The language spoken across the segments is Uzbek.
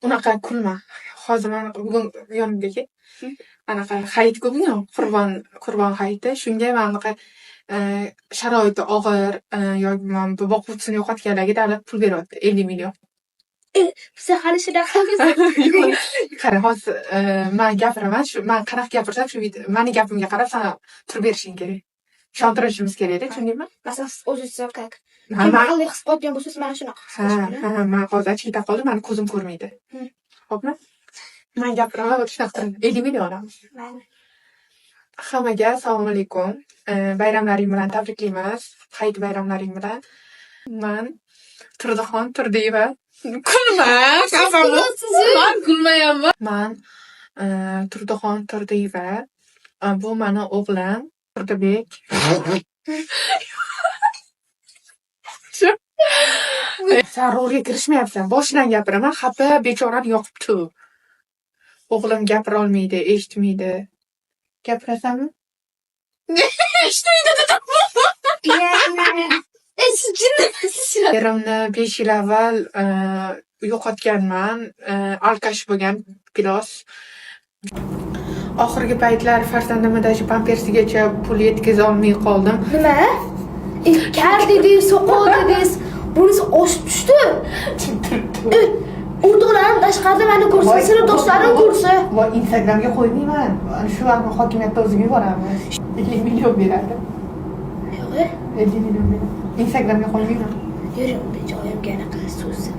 Unaqa kulma. Hozir mana bugun yonimga kel. Anaqa hayit-ku bugun Qurbon hayiti. Shunga mana bunaqa sharoiti og'ir yoki boquvchisini yo'qotganlarga davlat pul beryapti 50 million. Biz hali shunaqamiz. Qara, hozir men gapiraman, men qanaqa gapirsam shu meni gapimga qarab sen turib berishing kerak. Ishontirishimiz kerak-da, tushundingmi? Masalan, o'zingizga qak. Men Aqlli his qilgan bo'lsangiz mana shunaqa his qilasiz. men hozir achkita qoldim, meni ko'zim ko'rmaydi. Xo'pmi? Men gapiraman, o'ta shunaqa 50 million olamiz. Mayli. Hammaga assalomu alaykum. Bayramlaring bilan tabriklaymiz. Hayit bayramlaring bilan. Men Turdixon Turdiyeva. Kulma, men kulmayapman. Men Turdixon Turdiyeva. Bu meni o'g'lim Turdibek. Sen rolga kirishmayapsan. Boshidan gapiraman, xafa bechorani yoqibdi. O'g'lim gapira olmaydi, eshitmaydi. Gapirasanmi? Eshitmaydi dedim. Erimni 5 yil avval yo'qotganman. Alkash bo'lgan biroz. Oxirgi paytlar farzandimni pampersigacha pul yetkaza olmay qoldim. Nima? Kar dedingiz, soqol dedingiz. Bunisi oshib tushdi. O'rtoqlarim tashqarida meni ko'rsa, sinfdoshlarim ko'rsa. Voy, Instagramga qo'ymayman. Shu hokimiyatda o'ziga yuboramiz. 50 million beradi. Yo'q. 50 million beradi. Instagramga qo'ymayman. Yuring, unda joyimga anaqa so'zib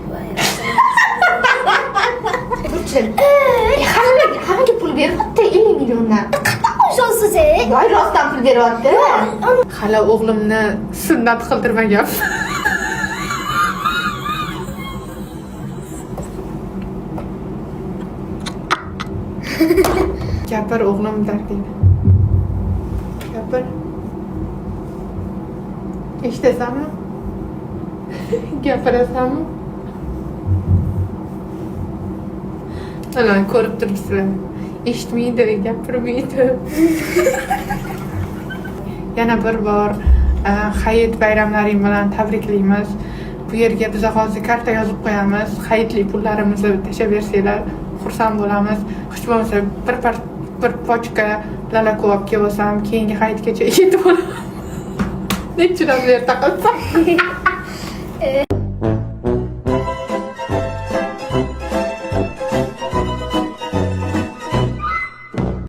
Hammaga pul beryapti 50 milliondan. qanaqa qo'shasiz, Voy, rostdan pul beryapti. Hali o'g'limni sunnat qildirmagan. Gapir o'g'lim dardingni. Gapir. Eshitasanmi? Gapirasanmi? Ana ko'rib turibsizlar. Eshitmaydi, gapirmaydi. Yana bir bor hayit bayramlaring bilan tabriklaymiz. Bu yerga biz hozir karta yozib qo'yamiz. Hayitli pullarimizni tashlab bersanglar xursand bo'lamiz. Hech bo'lmasa bir pochka lalako'p olib kelsam, keyingi hayitgacha yetib olaman. Nechidan ber taqilsam.